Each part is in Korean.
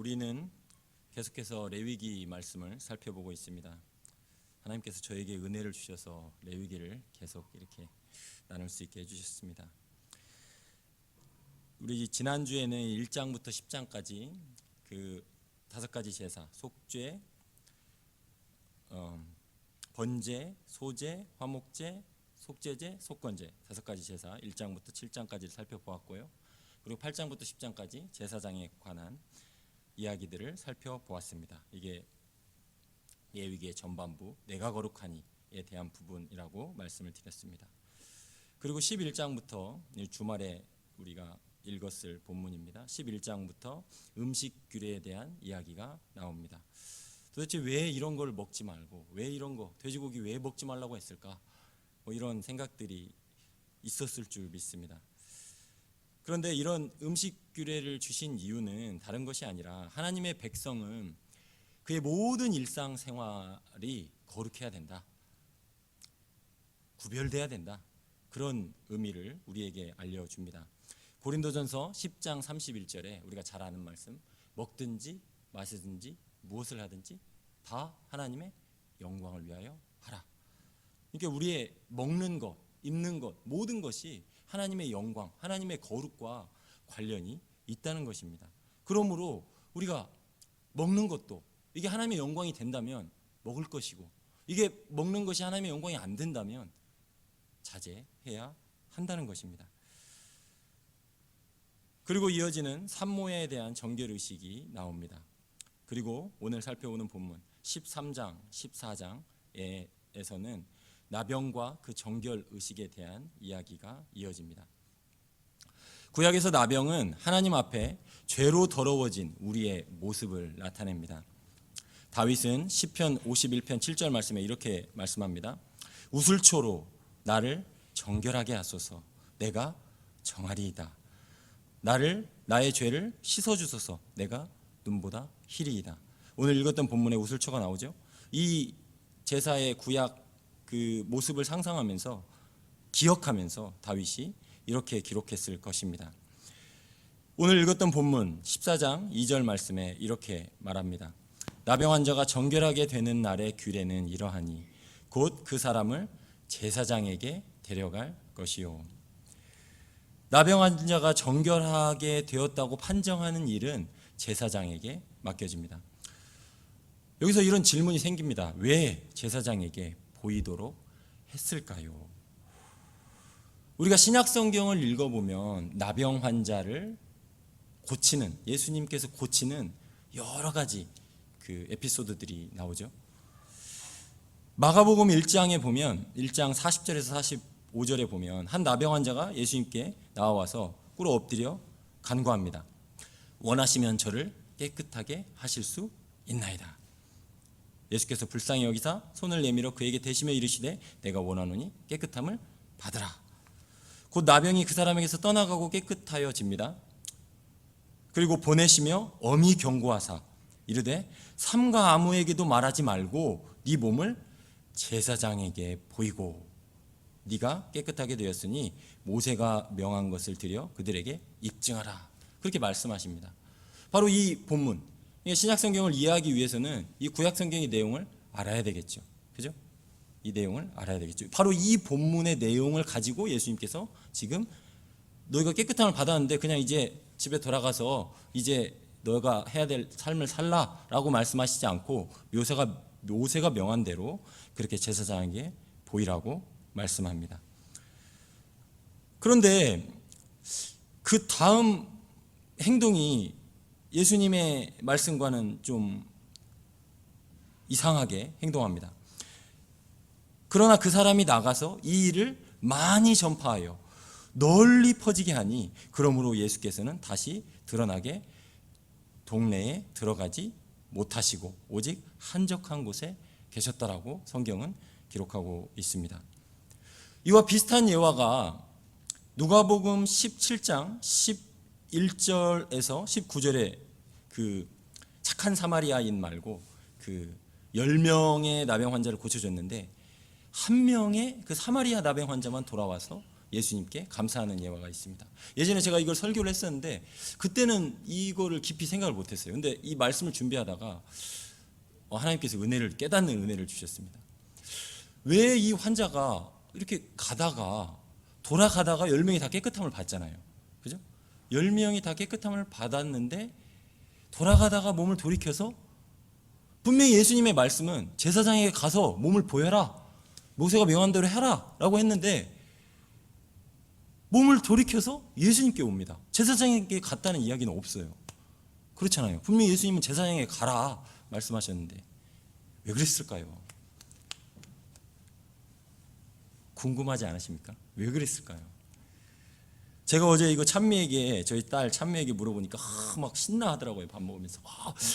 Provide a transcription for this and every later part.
우리는 계속해서 레위기 말씀을 살펴보고 있습니다. 하나님께서 저에게 은혜를 주셔서 레위기를 계속 이렇게 나눌 수 있게 해주셨습니다. 우리 지난주에는 1장부터 10장까지 그 5가지 제사, 속죄, 번제, 소제, 화목제, 속죄제, 속건제 5가지 제사 1장부터 7장까지를 살펴보았고요. 그리고 8장부터 10장까지 제사장에 관한 이야기들을 살펴보았습니다. 이게 레위기의 전반부, 내가 거룩하니에 대한 부분이라고 말씀을 드렸습니다. 그리고 11장부터 주말에 우리가 읽었을 본문입니다. 11장부터 음식 규례에 대한 이야기가 나옵니다. 도대체 왜 이런 걸 먹지 말고, 왜 이런 거, 돼지고기 왜 먹지 말라고 했을까? 이런 생각들이 있었을 줄 믿습니다. 그런데 이런 음식 규례를 주신 이유는 다른 것이 아니라 하나님의 백성은 그의 모든 일상생활이 거룩해야 된다, 구별돼야 된다, 그런 의미를 우리에게 알려줍니다. 고린도전서 10장 31절에 우리가 잘 아는 말씀, 먹든지 마시든지 무엇을 하든지 다 하나님의 영광을 위하여 하라. 그러니까 우리의 먹는 것, 입는 것, 모든 것이 하나님의 영광, 하나님의 거룩과 관련이 있다는 것입니다. 그러므로 우리가 먹는 것도 이게 하나님의 영광이 된다면 먹을 것이고, 이게 먹는 것이 하나님의 영광이 안 된다면 자제해야 한다는 것입니다. 그리고 이어지는 산모에 대한 정결의식이 나옵니다. 그리고 오늘 살펴보는 본문 13장, 14장에서는 나병과 그 정결의식에 대한 이야기가 이어집니다. 구약에서 나병은 하나님 앞에 죄로 더러워진 우리의 모습을 나타냅니다. 다윗은 시편 51편 7절 말씀에 이렇게 말씀합니다. 우슬초로 나를 정결하게 하소서, 내가 정하리이다. 나의 죄를 씻어주소서, 내가 눈보다 희리이다. 오늘 읽었던 본문에 우슬초가 나오죠. 이 제사의 구약 그 모습을 상상하면서, 기억하면서 다윗이 이렇게 기록했을 것입니다. 오늘 읽었던 본문 14장 2절 말씀에 이렇게 말합니다. 나병 환자가 정결하게 되는 날의 규례는 이러하니 곧 그 사람을 제사장에게 데려갈 것이요. 나병 환자가 정결하게 되었다고 판정하는 일은 제사장에게 맡겨집니다. 여기서 이런 질문이 생깁니다. 왜 제사장에게 보이도록 했을까요? 우리가 신약 성경을 읽어보면 나병 환자를 고치는, 예수님께서 고치는 여러 가지 그 에피소드들이 나오죠. 마가복음 1장에 보면 1장 40절에서 45절에 보면 한 나병 환자가 예수님께 나와서 꿇어 엎드려 간구합니다. 원하시면 저를 깨끗하게 하실 수 있나이다. 예수께서 불쌍히 여기사 손을 내밀어 그에게 대시며 이르시되 내가 원하노니 깨끗함을 받으라. 곧 나병이 그 사람에게서 떠나가고 깨끗하여집니다. 그리고 보내시며 엄히 경고하사 이르되 삼가 아무에게도 말하지 말고 네 몸을 제사장에게 보이고 네가 깨끗하게 되었으니 모세가 명한 것을 드려 그들에게 입증하라. 그렇게 말씀하십니다. 바로 이 본문, 신약 성경을 이해하기 위해서는 이 구약 성경의 내용을 알아야 되겠죠. 그죠? 이 내용을 알아야 되겠죠. 바로 이 본문의 내용을 가지고 예수님께서 지금 너희가 깨끗함을 받았는데 그냥 이제 집에 돌아가서 이제 너가 해야 될 삶을 살라라고 말씀하시지 않고 모세가 명한 대로 그렇게 제사장에게 보이라고 말씀합니다. 그런데 그 다음 행동이 예수님의 말씀과는 좀 이상하게 행동합니다. 그러나 그 사람이 나가서 이 일을 많이 전파하여 널리 퍼지게 하니 그러므로 예수께서는 다시 드러나게 동네에 들어가지 못하시고 오직 한적한 곳에 계셨다라고 성경은 기록하고 있습니다. 이와 비슷한 예화가 누가복음 17장 11절에서 19절에 그 착한 사마리아인 말고 그 10명의 나병 환자를 고쳐줬는데 한 명의 그 사마리아 나병 환자만 돌아와서 예수님께 감사하는 예화가 있습니다. 예전에 제가 이걸 설교를 했었는데 그때는 이거를 깊이 생각을 못했어요. 근데 이 말씀을 준비하다가 하나님께서 깨닫는 은혜를 주셨습니다. 왜 이 환자가 이렇게 돌아가다가 10명이 다 깨끗함을 받잖아요. 그죠? 10명이 다 깨끗함을 받았는데 돌아가다가 몸을 돌이켜서 분명히 예수님의 말씀은 제사장에게 가서 몸을 보여라, 모세가 명한 대로 해라 라고 했는데 몸을 돌이켜서 예수님께 옵니다. 제사장에게 갔다는 이야기는 없어요. 그렇잖아요. 분명히 예수님은 제사장에게 가라 말씀하셨는데 왜 그랬을까요? 궁금하지 않으십니까? 왜 그랬을까요? 제가 어제 이거 저희 딸 찬미에게 물어보니까 막 신나하더라고요. 밥 먹으면서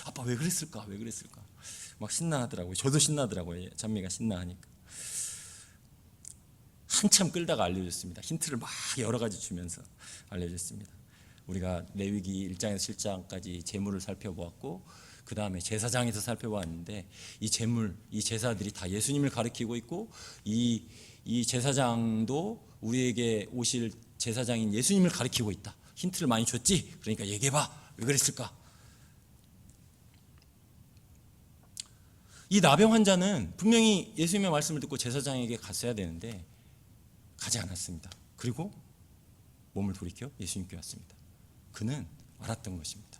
아빠 왜 그랬을까? 막 신나하더라고요. 저도 신나더라고요. 찬미가 신나하니까. 한참 끌다가 알려줬습니다. 힌트를 막 여러 가지 주면서 알려줬습니다. 우리가 레위기 1장에서 7장까지 제물을 살펴보았고 그 다음에 제사장에서 살펴보았는데 이 제사들이 다 예수님을 가리키고 있고 이 제사장도 우리에게 오실 제사장인 예수님을 가리키고 있다. 힌트를 많이 줬지? 그러니까 얘기해봐. 왜 그랬을까? 이 나병 환자는 분명히 예수님의 말씀을 듣고 제사장에게 갔어야 되는데 가지 않았습니다. 그리고 몸을 돌이켜 예수님께 왔습니다. 그는 알았던 것입니다.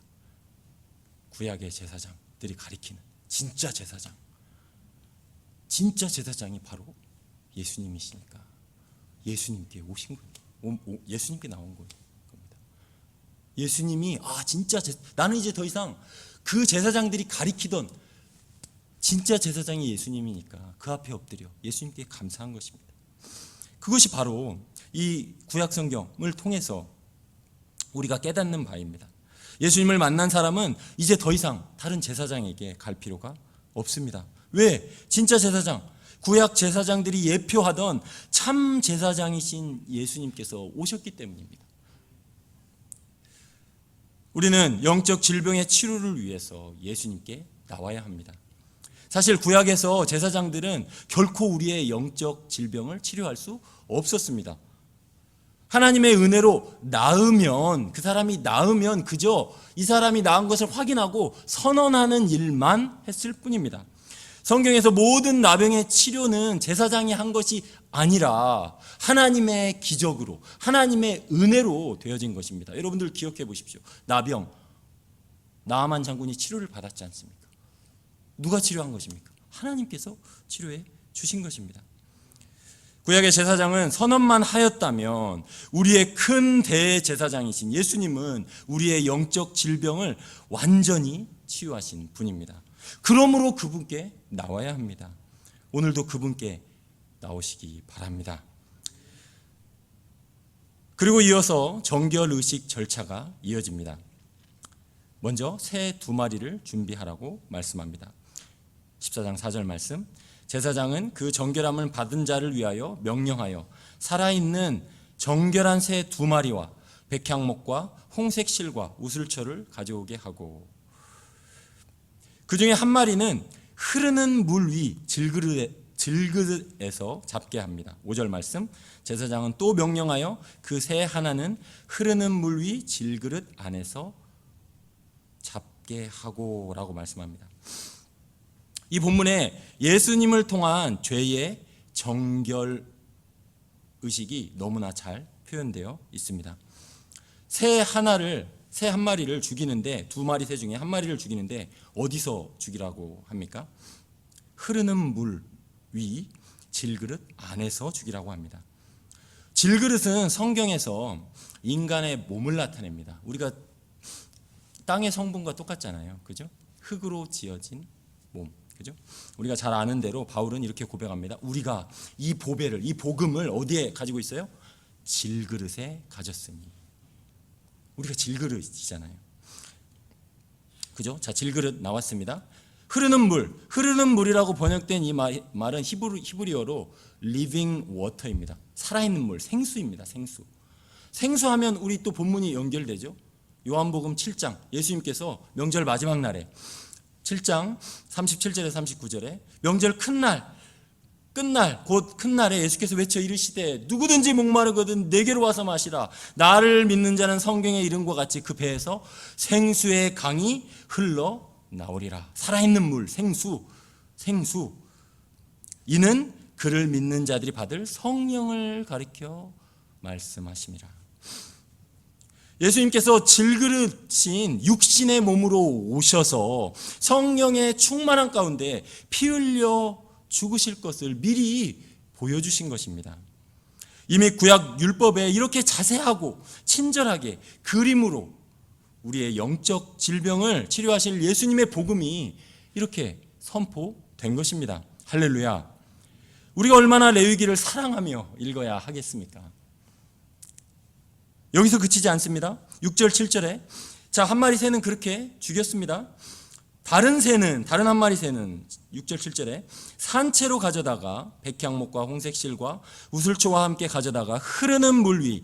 구약의 제사장들이 가리키는 진짜 제사장이 바로 예수님이시니까 예수님께 오신 거예요. 예수님께 나온 겁니다. 예수님이 나는 이제 더 이상 그 제사장들이 가리키던 진짜 제사장이 예수님이니까 그 앞에 엎드려 예수님께 감사한 것입니다. 그것이 바로 이 구약 성경을 통해서 우리가 깨닫는 바입니다. 예수님을 만난 사람은 이제 더 이상 다른 제사장에게 갈 필요가 없습니다. 왜? 진짜 제사장, 구약 제사장들이 예표하던 참 제사장이신 예수님께서 오셨기 때문입니다. 우리는 영적 질병의 치료를 위해서 예수님께 나와야 합니다. 사실 구약에서 제사장들은 결코 우리의 영적 질병을 치료할 수 없었습니다. 하나님의 은혜로 그 사람이 나으면 그저 이 사람이 나은 것을 확인하고 선언하는 일만 했을 뿐입니다. 성경에서 모든 나병의 치료는 제사장이 한 것이 아니라 하나님의 기적으로, 하나님의 은혜로 되어진 것입니다. 여러분들 기억해 보십시오. 나아만 장군이 치료를 받았지 않습니까? 누가 치료한 것입니까? 하나님께서 치료해 주신 것입니다. 구약의 제사장은 선언만 하였다면 우리의 큰 대제사장이신 예수님은 우리의 영적 질병을 완전히 치유하신 분입니다. 그러므로 그분께 나와야 합니다. 오늘도 그분께 나오시기 바랍니다. 그리고 이어서 정결의식 절차가 이어집니다. 먼저 새 2마리를 준비하라고 말씀합니다. 14장 4절 말씀, 제사장은 그 정결함을 받은 자를 위하여 명령하여 살아있는 정결한 새 2마리와 백향목과 홍색 실과 우슬초를 가져오게 하고 그 중에 한 마리는 흐르는 물 위 질그릇에서 잡게 합니다. 5절 말씀, 제사장은 또 명령하여 그 새 하나는 흐르는 물 위 질그릇 안에서 잡게 하고 라고 말씀합니다. 이 본문에 예수님을 통한 죄의 정결 의식이 너무나 잘 표현되어 있습니다. 새 한 마리를 죽이는데 2마리 새 중에 한 마리를 죽이는데 어디서 죽이라고 합니까? 흐르는 물 위 질그릇 안에서 죽이라고 합니다. 질그릇은 성경에서 인간의 몸을 나타냅니다. 우리가 땅의 성분과 똑같잖아요. 그죠? 흙으로 지어진 몸. 그죠? 우리가 잘 아는 대로 바울은 이렇게 고백합니다. 우리가 이 복음을 어디에 가지고 있어요? 질그릇에 가졌으니. 우리가 질그릇이잖아요. 그죠? 자, 질그릇 나왔습니다. 흐르는 물이라고 번역된 이 말은 히브리어로 living water입니다. 살아있는 물, 생수입니다. 생수하면 우리 또 본문이 연결되죠. 요한복음 7장, 예수님께서 명절 마지막 날에 7장 37절에 39절에 명절 큰 날 끝날 곧 큰 날에 예수께서 외쳐 이르시되 누구든지 목마르거든 내게로 와서 마시라. 나를 믿는 자는 성경의 이름과 같이 그 배에서 생수의 강이 흘러 나오리라. 살아있는 물, 생수. 이는 그를 믿는 자들이 받을 성령을 가리켜 말씀하심이라. 예수님께서 질그릇인 육신의 몸으로 오셔서 성령의 충만한 가운데 피 흘려 죽으실 것을 미리 보여주신 것입니다. 이미 구약 율법에 이렇게 자세하고 친절하게 그림으로 우리의 영적 질병을 치료하실 예수님의 복음이 이렇게 선포된 것입니다. 할렐루야. 우리가 얼마나 레위기를 사랑하며 읽어야 하겠습니까? 여기서 그치지 않습니다. 6절 7절에 자, 한 마리 새는 그렇게 죽였습니다. 다른 한 마리 새는 6절 7절에 산채로 가져다가 백향목과 홍색실과 우슬초와 함께 가져다가 흐르는 물 위,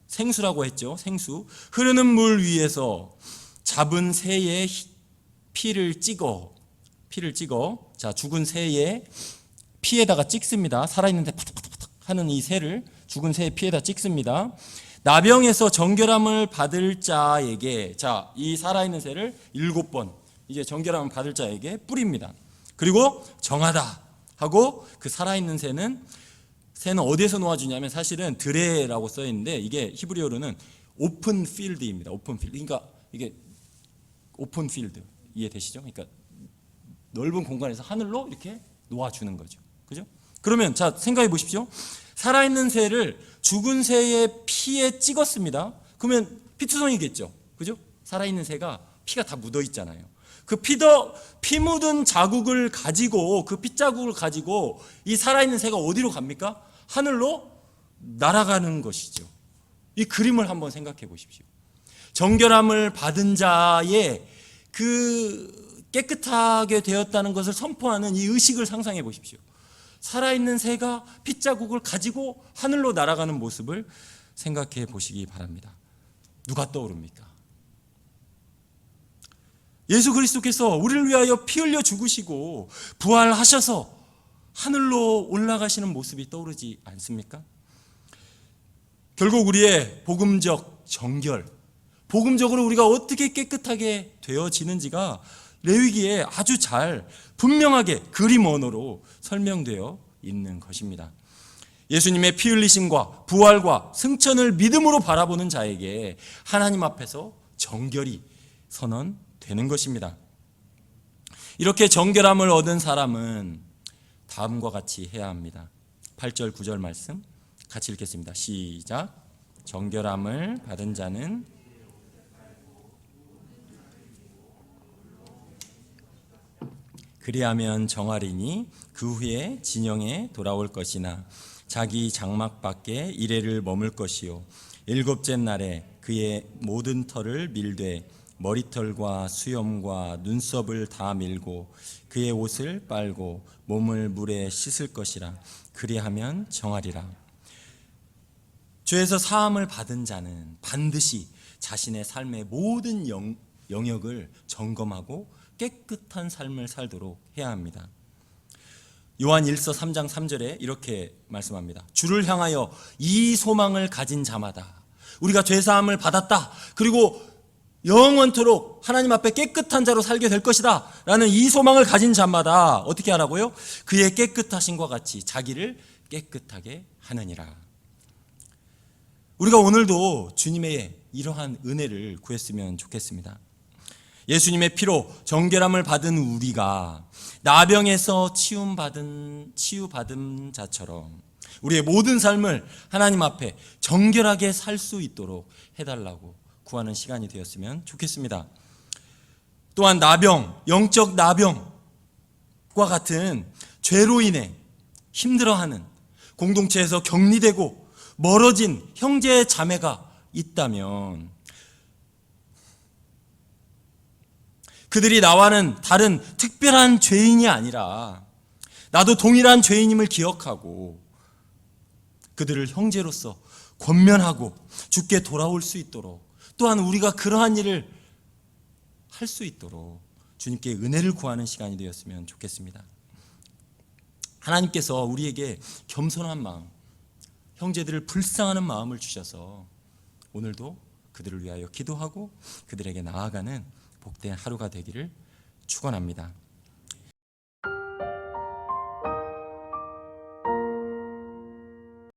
생수라고 했죠. 생수. 흐르는 물 위에서 잡은 새의 피를 찍어 자, 죽은 새의 피에다가 찍습니다. 살아있는데 파닥파닥 하는 이 새를 죽은 새의 피에다 찍습니다. 나병에서 정결함을 받을 자에게, 자, 이 살아있는 새를 7번 이제 정결함을 받을 자에게 뿌립니다. 그리고 정하다 하고 그 살아있는 새는 어디에서 놓아주냐면 사실은 드레라고 써 있는데 이게 히브리어로는 오픈 필드입니다. 오픈 필드. 그러니까 이게 오픈 필드 이해되시죠? 그러니까 넓은 공간에서 하늘로 이렇게 놓아주는 거죠. 그죠? 그러면 자, 생각해 보십시오. 살아있는 새를 죽은 새의 피에 찍었습니다. 그러면 피투성이겠죠. 그죠? 살아있는 새가 피가 다 묻어 있잖아요. 그 피 묻은 자국을 가지고, 그 핏자국을 가지고 이 살아있는 새가 어디로 갑니까? 하늘로 날아가는 것이죠. 이 그림을 한번 생각해 보십시오. 정결함을 받은 자의 그 깨끗하게 되었다는 것을 선포하는 이 의식을 상상해 보십시오. 살아있는 새가 핏자국을 가지고 하늘로 날아가는 모습을 생각해 보시기 바랍니다. 누가 떠오릅니까? 예수 그리스도께서 우리를 위하여 피 흘려 죽으시고 부활하셔서 하늘로 올라가시는 모습이 떠오르지 않습니까? 결국 우리의 복음적 정결, 복음적으로 우리가 어떻게 깨끗하게 되어지는지가 레위기에 아주 잘 분명하게 그림 언어로 설명되어 있는 것입니다. 예수님의 피 흘리심과 부활과 승천을 믿음으로 바라보는 자에게 하나님 앞에서 정결이 선언되는 것입니다. 이렇게 정결함을 얻은 사람은 다음과 같이 해야 합니다. 8절 9절 말씀 같이 읽겠습니다. 시작. 정결함을 받은 자는 그리하면 정하리니 그 후에 진영에 돌아올 것이나 자기 장막 밖에 이레를 머물 것이요 일곱째 날에 그의 모든 털을 밀되 머리털과 수염과 눈썹을 다 밀고 그의 옷을 빨고 몸을 물에 씻을 것이라. 그리하면 정하리라. 죄에서 사함을 받은 자는 반드시 자신의 삶의 모든 영역을 점검하고 깨끗한 삶을 살도록 해야 합니다. 요한 1서 3장 3절에 이렇게 말씀합니다. 주를 향하여 이 소망을 가진 자마다 우리가 죄사함을 받았다, 그리고 영원토록 하나님 앞에 깨끗한 자로 살게 될 것이다 라는 이 소망을 가진 자마다 어떻게 하라고요? 그의 깨끗하심과 같이 자기를 깨끗하게 하느니라. 우리가 오늘도 주님의 이러한 은혜를 구했으면 좋겠습니다. 예수님의 피로 정결함을 받은 우리가 나병에서 치유받은 자처럼 우리의 모든 삶을 하나님 앞에 정결하게 살 수 있도록 해달라고 구하는 시간이 되었으면 좋겠습니다. 또한 나병, 영적 나병과 같은 죄로 인해 힘들어하는, 공동체에서 격리되고 멀어진 형제 자매가 있다면 그들이 나와는 다른 특별한 죄인이 아니라 나도 동일한 죄인임을 기억하고 그들을 형제로서 권면하고 주께 돌아올 수 있도록, 또한 우리가 그러한 일을 할 수 있도록 주님께 은혜를 구하는 시간이 되었으면 좋겠습니다. 하나님께서 우리에게 겸손한 마음, 형제들을 불쌍하는 마음을 주셔서 오늘도 그들을 위하여 기도하고 그들에게 나아가는 복된 하루가 되기를 축원합니다.